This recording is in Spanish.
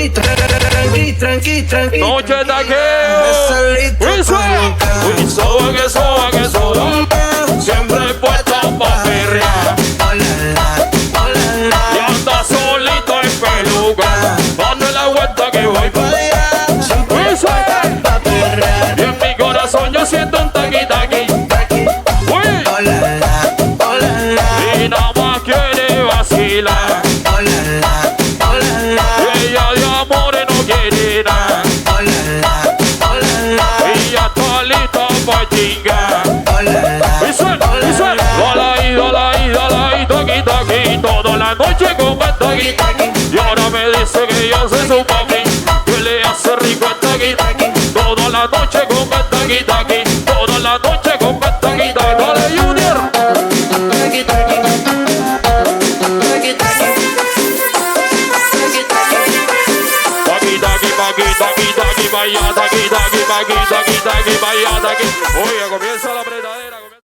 tranqui. Noche de taqueo. Soba que soba. Siempre puesto pa' perrear. Y anda solito en peluca. Dando la vuelta que voy pa' allá. Y en mi corazón yo siento un taqui. Y nada más quiere vacilar. Y ella de amores no quiere nada. Y ya está lista pa' chingar. Y suena. Dale ahí, taqui. Toda la noche con el taqui. Y ahora me dice que yo soy su papi. Que le hace rico el taqui. Toda la noche con el taqui. Toda la noche con el taqui. Dale, Junior. Taqui, vaya, taqui, vaya, taqui. Oye, comienza la apretadera.